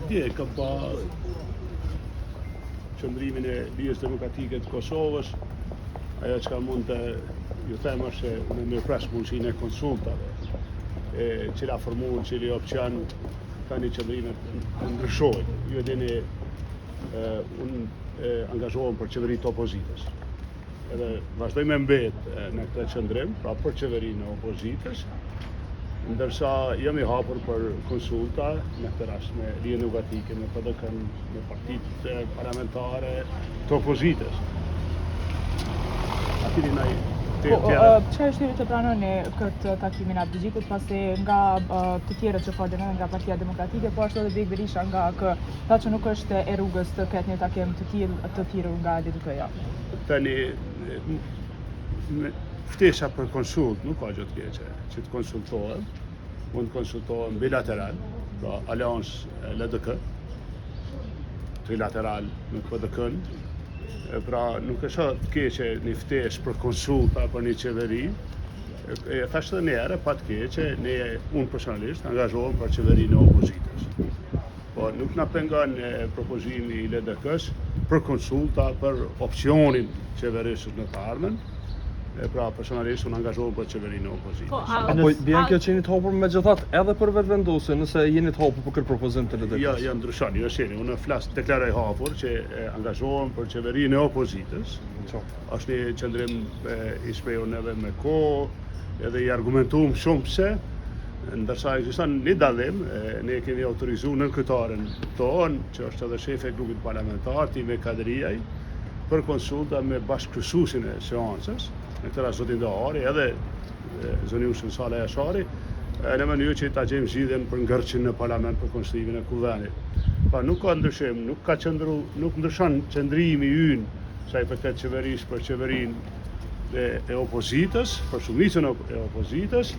Dje, ka pa qëndrimin e Ligës Demokratike të Kosovës, ajo që ka mund të ju them është se unë mirëpres mundësinë e konsultave, cila formullë, cili opcion tani qëndrimet të ndryshojnë. Ju e dini, unë angazhohem për qeveritë të opozitës. Edhe vazhdoj me mbet në këtë qëndrim, pra për qeverinë e opozitës, ndërsa jam i hapur për konsulta në këtë rast me Ligën Demokratike, me PDK-n, me partitë parlamentare të opozitës. Atiri na Çfarë shtiri të pranoni këtë takimin atë Gjikut, pasi nga të tjerët që koordinojnë nga Partia Demokratike, po ashtu edhe Big Berisha nga ta që nuk është e rrugës të ketë një takim të thirrur nga DDK-ja. Tani ftesa për konsult nuk ka gjë të keqe, që të konsultohen, mund të konsultohen bilateral, pra aleancë LDK, trilateral me PDK-n, pra nuk është të keqe një ftesë për konsulta për një qeveri. Thashtë edhe një herë, pa të keqe, unë personalisht angazhohem për qeverinë e opozitës. Po nuk na pengon propozimi i LDK-s për konsulta për opcionin qeverisës në të ardhmen. Pra personalisht unë angazhohem për qeverinë e opozitës. Apo bjen kjo që jeni të hapur megjithatë edhe për vetëvendosje, nëse jeni të hapur për këtë propozim të LDK-s? Ja ndryshon, jo sheni, unë deklaroj hapur që angazhohem për qeverinë e opozitës. Është një qëndrim i shprehur edhe me kohë, edhe i argumentuar shumë pse, ndërsa ekziston një dallim, ne kemi autorizuar nënkryetaren tonë, që është edhe shefi e grupit parlamentar, Time Kadriaj, për konsulta me bashkëkryesuesin e seancës, në këtë rast zotin Dahari, edhe zoniushën Sala Jashari, në mënyrë që ta gjejmë zgjidhjen për ngërçin në parlament për konstituimin e kuvenit. Pa nuk ka ndryshim, nuk ndryshon qëndrimi ynë sa i përket qeverisë për qeverinë e opozitës, për shumicën e opozitës,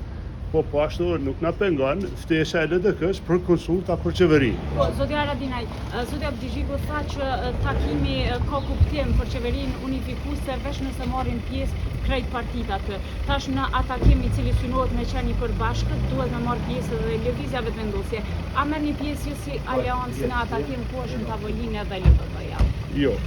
po ashtu nuk na pengon ftesa e LDK-s për konsulta për qeverinë. Po, zoti Haradinaj, zoti Abdi Gjiku tha që takimi ka kuptim për qeverinë unifikuese veç nëse marrin pjesë krejt partitë aty. Tash në atë takim i cili synohet me qenë i përbashkët, duhet me marrë pjesë edhe lëvizja vetëvendosje. A merrni pjesë ju si aleancë në atë takim ku është në tavolinë edhe LDK-ja? Jo.